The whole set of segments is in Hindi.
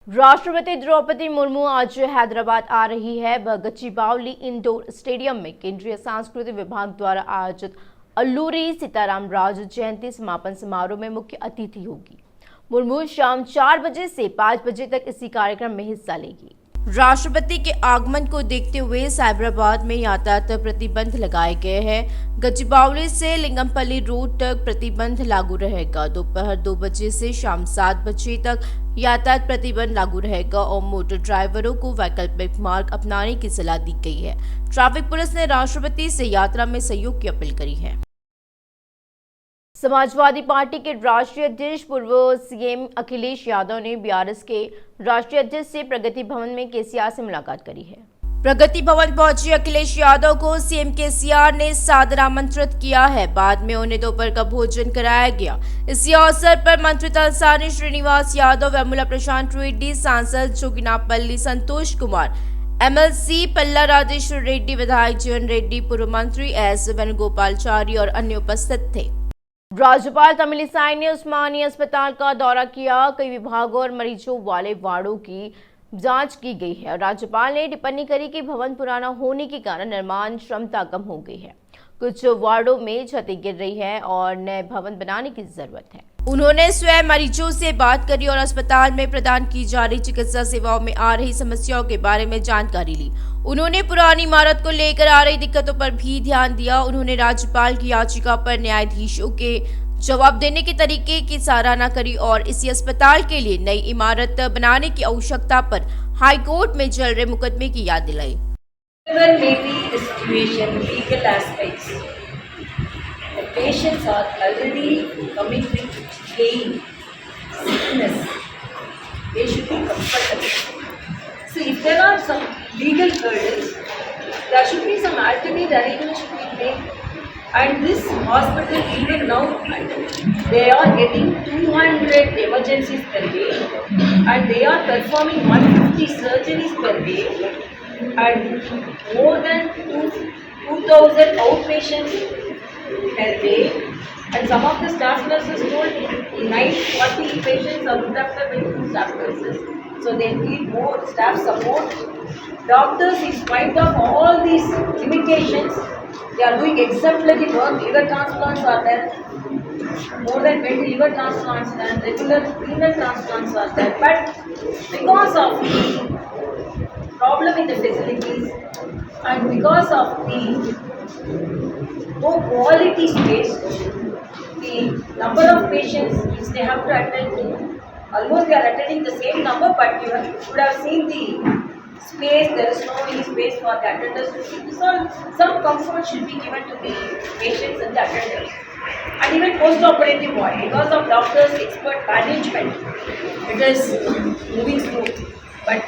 राष्ट्रपति द्रौपदी मुर्मू आज हैदराबाद आ रही है। वह गच्चीबावली इंडोर स्टेडियम में केंद्रीय सांस्कृतिक विभाग द्वारा आयोजित अल्लूरी सीताराम राजू जयंती समापन समारोह में मुख्य अतिथि होगी। मुर्मू शाम 4 बजे से 5 बजे तक इसी कार्यक्रम में हिस्सा लेगी। राष्ट्रपति के आगमन को देखते हुए साइबराबाद में यातायात प्रतिबंध लगाए गए हैं। गच्चीबावली से लिंगमपल्ली रोड तक प्रतिबंध लागू रहेगा। दोपहर 2 बजे से शाम 7 बजे तक यातायात प्रतिबंध लागू रहेगा और मोटर ड्राइवरों को वैकल्पिक मार्ग अपनाने की सलाह दी गई है। ट्रैफिक पुलिस ने राष्ट्रपति से यात्रा में सहयोग की अपील करी है। समाजवादी पार्टी के राष्ट्रीय अध्यक्ष पूर्व सीएम अखिलेश यादव ने बीआरएस के राष्ट्रीय अध्यक्ष से प्रगति भवन में केसीआर से मुलाकात करी है। प्रगति भवन पहुंचे अखिलेश यादव को सीएम केसीआर ने सादर आमंत्रित किया है। बाद में उन्हें दोपहर का भोजन कराया गया। इसी अवसर पर मंत्री तलसानी श्रीनिवास यादव, वेमुला प्रशांत रेड्डी, सांसद जोगिनापल्ली संतोष कुमार, एमएलसी पल्ला राजेश्वर रेड्डी, विधायक जीवन रेड्डी, पूर्व मंत्री एस वेणुगोपालचारी और अन्य उपस्थित थे। राज्यपाल तमिलिसाई ने उस्मानिया अस्पताल का दौरा किया। कई विभागों और मरीजों वाले वार्डों की जांच की गई है। राज्यपाल ने टिप्पणी करी कि भवन पुराना होने के कारण निर्माण क्षमता कम हो गई है। कुछ वार्डों में छतें गिर रही है और नए भवन बनाने की जरूरत है। उन्होंने स्वयं मरीजों से बात करी और अस्पताल में प्रदान की जा रही चिकित्सा सेवाओं में आ रही समस्याओं के बारे में जानकारी ली। उन्होंने पुरानी इमारत को लेकर आ रही दिक्कतों पर भी ध्यान दिया। उन्होंने राज्यपाल की याचिका पर न्यायाधीशों के जवाब देने के तरीके की सराहना करी और इसी अस्पताल के लिए नई इमारत बनाने की आवश्यकता पर हाईकोर्ट में चल रहे मुकदमे की याद दिलाई। The patients are already coming with pain, sickness. They should be comfortable. So if there are some legal hurdles, there should be some alternate arrangements should be made. And this hospital, even now, they are getting 200 emergencies per day, and they are performing 150 surgeries per day, and more than 2,000 outpatients per day, and some of the staff nurses told night 40 patients are looked after by 2 staff nurses, so they need more staff support. Doctors, in spite of all these limitations, they are doing exemplary work. Liver transplants are there, more than 20 liver transplants, and regular renal transplants are there, but because of the problem in the facilities and because of the no quality space, the number of patients which they have to attend to, almost they are attending the same number, but you should have seen the space. There is no any space for the attenders to sit. So some comfort should be given to the patients and the attenders. And even post-operative ward, because of doctors' expert management, it is moving smooth. But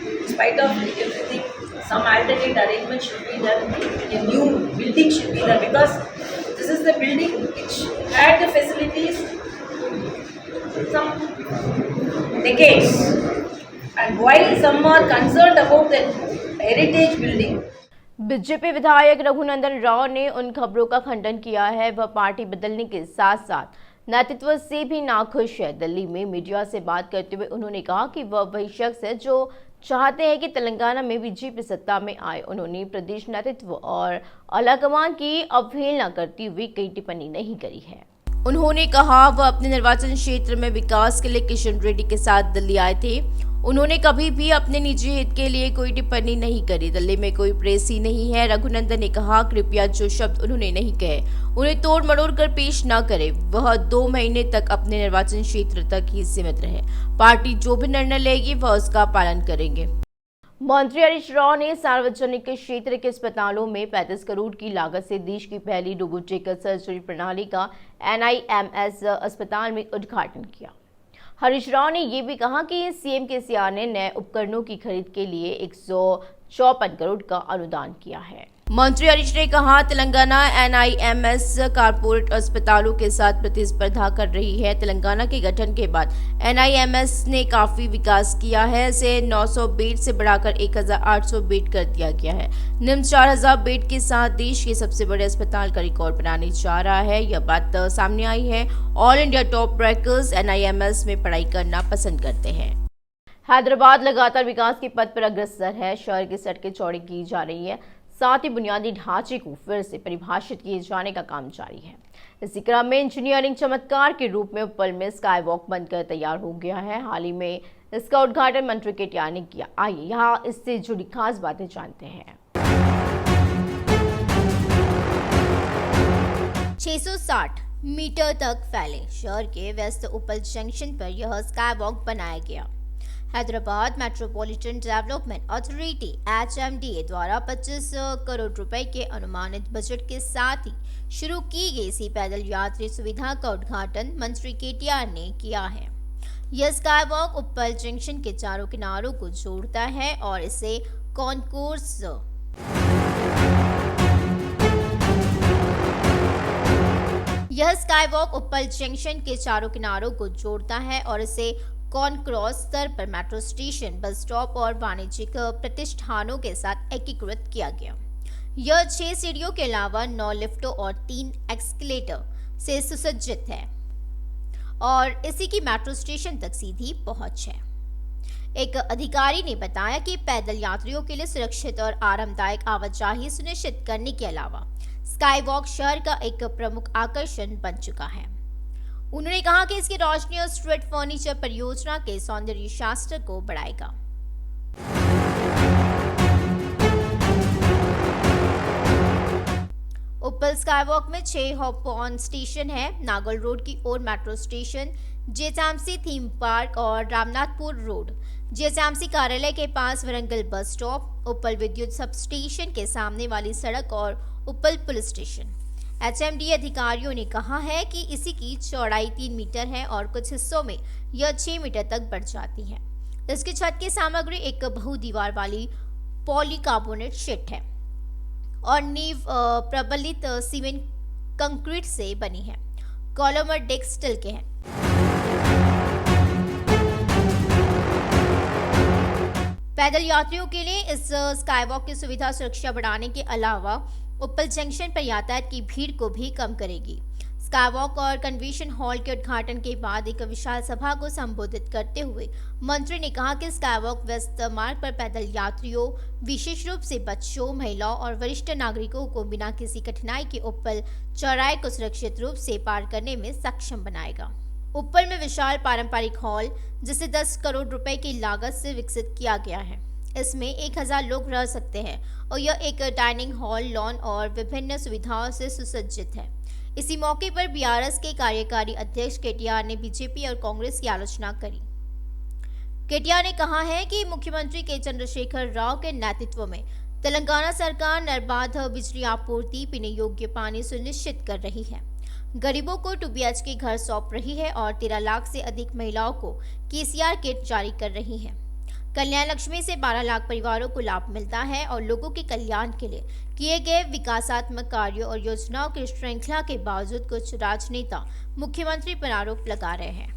in spite of everything, some alternate arrangement should be done. A new building should be there, because this is the building which had the facilities some decades. And while some are concerned about the heritage building, BJP विधायक रघुनंदन राव ने उन खबरों का खंडन किया है। वह पार्टी बदलने के साथ साथ नेतृत्व से भी नाखुश है। दिल्ली में मीडिया से बात करते हुए उन्होंने कहा कि वह वही शख्स है जो चाहते हैं कि तेलंगाना में बीजेपी सत्ता में आए। उन्होंने प्रदेश नेतृत्व और आलाकमान की अवहेलना करती हुई कई टिप्पणी नहीं करी है। उन्होंने कहा वह अपने निर्वाचन क्षेत्र में विकास के लिए किशन रेड्डी के साथ दिल्ली आए थे। उन्होंने कभी भी अपने निजी हित के लिए कोई टिप्पणी नहीं करी। दिल्ली में कोई प्रेस ही नहीं है। रघुनंदन ने कहा कृपया जो शब्द उन्होंने नहीं कहे उन्हें तोड़ मरोड़ कर पेश न करे। वह 2 महीने तक अपने निर्वाचन क्षेत्र तक ही सीमित रहे। पार्टी जो भी निर्णय लेगी वह उसका पालन करेंगे। मंत्री हरीश राव ने सार्वजनिक क्षेत्र के अस्पतालों में 35 करोड़ की लागत से देश की पहली रोबोटिक सर्जरी प्रणाली का NIMS अस्पताल में उद्घाटन किया। हरीश राव ने ये भी कहा कि सीएम केसीआर ने नए उपकरणों की खरीद के लिए 154 करोड़ का अनुदान किया है। मंत्री हरीश ने कहा तेलंगाना NIMS कारपोरेट अस्पतालों के साथ प्रतिस्पर्धा कर रही है। तेलंगाना के गठन के बाद NIMS ने काफी विकास किया है। इसे 900 बेड से बढ़ाकर 1800 बेड कर दिया गया है। निम्न 4000 बेड के साथ देश के सबसे बड़े अस्पताल का रिकॉर्ड बनाने जा रहा है। यह बात सामने आई है। All India top rankers NIMS में पढ़ाई करना पसंद करते हैं। हैदराबाद लगातार विकास के पथ पर अग्रसर है। शहर की सड़कें चौड़ी की जा रही है, साथ ही बुनियादी ढांचे को फिर से परिभाषित किए जाने का काम जारी है। इसी क्रम में इंजीनियरिंग चमत्कार के रूप में उपल में स्काई वॉक बनकर तैयार हो गया है। हाल ही में इसका उद्घाटन मंत्री केटीआर ने किया। आइए यहाँ इससे जुड़ी खास बातें जानते हैं। 660 मीटर तक फैले शहर के व्यस्त उपल जंक्शन पर यह स्काई वॉक बनाया गया। Hyderabad metropolitan development authority HMDA द्वारा 25 करोड़ रुपए के अनुमानित बजट के साथ ही शुरू की गई इसी पैदल यात्री सुविधा का उद्घाटन मंत्री केटीआर ने किया है। यह स्काई वॉक उपल जंक्शन के चारों किनारों को जोड़ता है और इसे कॉन्कोर्स यह स्काई वॉक उपल जंक्शन के चारों किनारों को जोड़ता है और इसे कॉनक्रॉस स्तर पर मेट्रो स्टेशन, बस स्टॉप और वाणिज्यिक प्रतिष्ठानों के साथ एकीकृत किया गया। यह 6 सीढ़ियों के अलावा 9 लिफ्टों और 3 एस्केलेटर से सुसज्जित है और इसी की मेट्रो स्टेशन तक सीधी पहुंच है। एक अधिकारी ने बताया कि पैदल यात्रियों के लिए सुरक्षित और आरामदायक आवाजाही सुनिश्चित करने के अलावा स्काई वॉक शहर का एक प्रमुख आकर्षण बन चुका है। उन्होंने कहा कि इसकी रोशनी और स्ट्रीट फर्नीचर परियोजना के सौंदर्य शास्त्र को बढ़ाएगा। उपल स्काई वॉक में 6 हॉप ऑन स्टेशन है। नागल रोड की ओर मेट्रो स्टेशन, जेएसएमसी थीम पार्क और रामनाथपुर रोड, जेएसएमसी कार्यालय के पास वरंगल बस स्टॉप, उपल विद्युत सब स्टेशन के सामने वाली सड़क और उपल पुलिस स्टेशन। HMDA अधिकारियों ने कहा है कि इसी की चौड़ाई 3 मीटर है और कुछ हिस्सों में यह 6 मीटर तक बढ़ जाती है। इसकी छत की सामग्री एक बहुदीवार वाली पॉलीकार्बोनेट शीट है और नींव प्रबलित सीमेंट कंक्रीट से बनी है। कॉलम और डेक स्टील के हैं। पैदल यात्रियों के लिए इस स्काई वॉक की सुविधा सुरक्षा बढ़ाने के अलावा उपल जंक्शन पर यातायात की भीड़ को भी कम करेगी। स्काई वॉक और कन्वेंशन हॉल के उद्घाटन के बाद एक विशाल सभा को संबोधित करते हुए मंत्री ने कहा कि स्काई वॉक व्यस्त मार्ग पर पैदल यात्रियों, विशेष रूप से बच्चों, महिलाओं और वरिष्ठ नागरिकों को बिना किसी कठिनाई के उपल चौराहे को सुरक्षित रूप से पार करने में सक्षम बनाएगा। उपल में विशाल पारंपरिक हॉल, जिसे 10 करोड़ रुपए की लागत से विकसित किया गया है, इसमें 1000 लोग रह सकते हैं और यह एक डाइनिंग हॉल, लॉन और विभिन्न सुविधाओं से सुसज्जित है। इसी मौके पर BRS के कार्यकारी अध्यक्ष केटीआर ने बीजेपी और कांग्रेस की आलोचना करी। केटीआर ने कहा है कि मुख्यमंत्री के चंद्रशेखर राव के नेतृत्व में तेलंगाना सरकार निर्बाध बिजली आपूर्ति, पीने योग्य पानी सुनिश्चित कर रही है, गरीबों को 2 BHK घर सौंप रही है और 13 लाख से अधिक महिलाओं को KCR किट जारी कर रही है। कल्याण लक्ष्मी से 12 लाख परिवारों को लाभ मिलता है और लोगों के कल्याण के लिए किए गए विकासात्मक कार्यों और योजनाओं की श्रृंखला के बावजूद कुछ राजनेता मुख्यमंत्री पर आरोप लगा रहे हैं।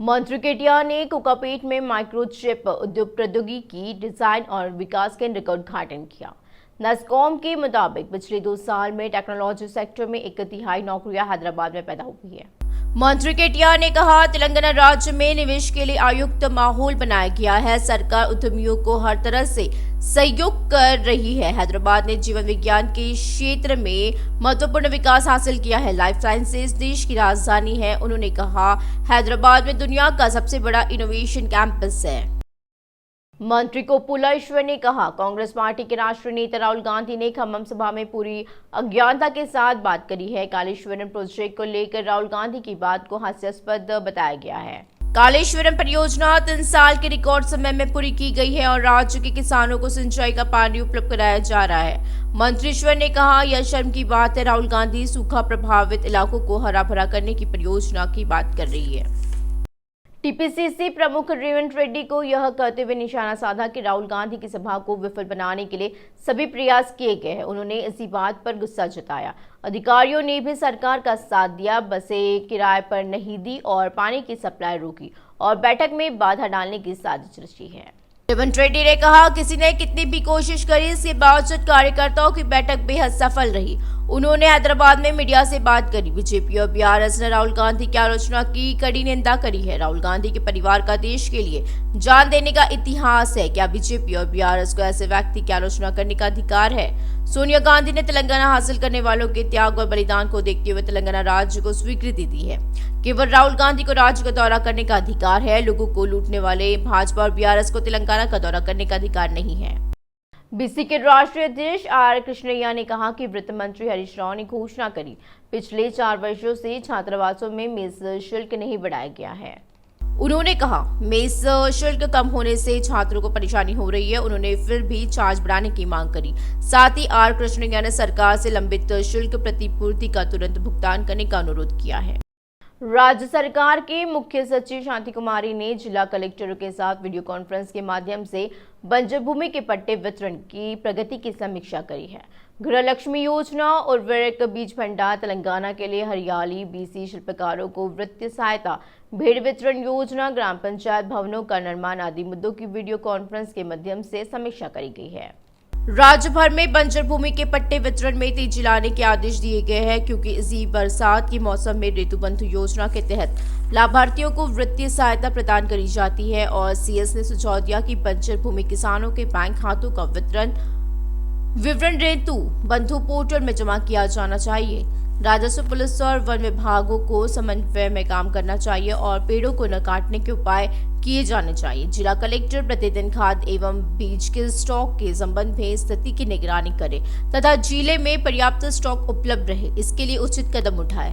मंत्री केटीआर ने कोकापेट में माइक्रोचिप उद्योग प्रौद्योगिकी डिजाइन और विकास केंद्र का उद्घाटन किया। नस्कॉम के मुताबिक पिछले 2 साल में टेक्नोलॉजी सेक्टर में 1/3 नौकरियां हैदराबाद में पैदा हुई है। मंत्री केटीआर ने कहा, तेलंगाना राज्य में निवेश के लिए आयुक्त माहौल बनाया गया है। सरकार उद्यमियों को हर तरह से सहयोग कर रही है। हैदराबाद ने जीवन विज्ञान के क्षेत्र में महत्वपूर्ण विकास हासिल किया है। लाइफ साइंसेज देश की राजधानी है। उन्होंने कहा, हैदराबाद में दुनिया का सबसे बड़ा इनोवेशन कैंपस है। मंत्री कोपुलेश्वर ने कहा, कांग्रेस पार्टी के राष्ट्रीय नेता राहुल गांधी ने खम्मम सभा में पूरी अज्ञानता के साथ बात करी है। कालेश्वरम प्रोजेक्ट को लेकर राहुल गांधी की बात को हास्यास्पद बताया गया है। कालेश्वरम परियोजना 3 साल के रिकॉर्ड समय में पूरी की गई है और राज्य के किसानों को सिंचाई का पानी उपलब्ध कराया जा रहा है। मंत्रीश्वर ने कहा, यह शर्म की बात है, राहुल गांधी सूखा प्रभावित इलाकों को हरा भरा करने की परियोजना की बात कर रही है। टीपीसीसी प्रमुख रेवंत रेड्डी को यह कहते हुए निशाना साधा कि राहुल गांधी की सभा को विफल बनाने के लिए सभी प्रयास किए गए हैं। उन्होंने इसी बात पर गुस्सा जताया। अधिकारियों ने भी सरकार का साथ दिया, बसें किराए पर नहीं दी और पानी की सप्लाई रोकी और बैठक में बाधा डालने की साजिश रची है। रेवंत रेड्डी ने कहा, किसी ने कितनी भी कोशिश करी, इसके बावजूद कार्यकर्ताओं की बैठक बेहद सफल रही। उन्होंने हैदराबाद में मीडिया से बात करी। बीजेपी और बीआरएस ने राहुल गांधी की आलोचना की कड़ी निंदा करी है। राहुल गांधी के परिवार का देश के लिए जान देने का इतिहास है। क्या बीजेपी और बीआरएस को ऐसे व्यक्ति की आलोचना करने का अधिकार है? सोनिया गांधी ने तेलंगाना हासिल करने वालों के त्याग और बलिदान को देखते हुए तेलंगाना राज्य को स्वीकृति दी है। केवल राहुल गांधी को राज्य का दौरा करने का अधिकार है। लोगों को लूटने वाले भाजपा और बीआरएस को तेलंगाना का दौरा करने का अधिकार नहीं है। बीसी के राष्ट्रीय अध्यक्ष आर कृष्णैया ने कहा कि वित्त मंत्री हरीश राव ने घोषणा करी पिछले 4 वर्षों से छात्रावासों में मेस शुल्क नहीं बढ़ाया गया है। उन्होंने कहा मेस शुल्क कम होने से छात्रों को परेशानी हो रही है। उन्होंने फिर भी चार्ज बढ़ाने की मांग करी। साथ ही आर कृष्णैया ने सरकार से लंबित शुल्क प्रतिपूर्ति का तुरंत भुगतान करने का अनुरोध किया है। राज्य सरकार की मुख्य सचिव शांति कुमारी ने जिला कलेक्टरों के साथ वीडियो कॉन्फ्रेंस के माध्यम से बंजर भूमि के पट्टे वितरण की प्रगति की समीक्षा करी है। गृहलक्ष्मी योजना, उर्वरक बीज भंडार, तेलंगाना के लिए हरियाली, बीसी शिल्पकारों को वित्तीय सहायता, भेड़ वितरण योजना, ग्राम पंचायत भवनों का निर्माण आदि मुद्दों की वीडियो कॉन्फ्रेंस के माध्यम से समीक्षा करी गई है। राज्य भर में बंजर भूमि के पट्टे वितरण में तेजी लाने के आदेश दिए गए हैं, क्योंकि इसी बरसात के मौसम में ऋतुबंधु योजना के तहत लाभार्थियों को वित्तीय सहायता प्रदान करी जाती है। और सीएस ने सुझाव दिया कि बंजर भूमि किसानों के बैंक खातों का विवरण ऋतु बंधु पोर्टल में जमा किया जाना चाहिए। राजस्व, पुलिस और वन विभागों को समन्वय में काम करना चाहिए और पेड़ों को न काटने के उपाय किए जाने चाहिए। जिला कलेक्टर प्रतिदिन खाद एवं बीज के स्टॉक के संबंध में स्थिति की निगरानी करे तथा जिले में पर्याप्त स्टॉक उपलब्ध रहे, इसके लिए उचित कदम उठाए।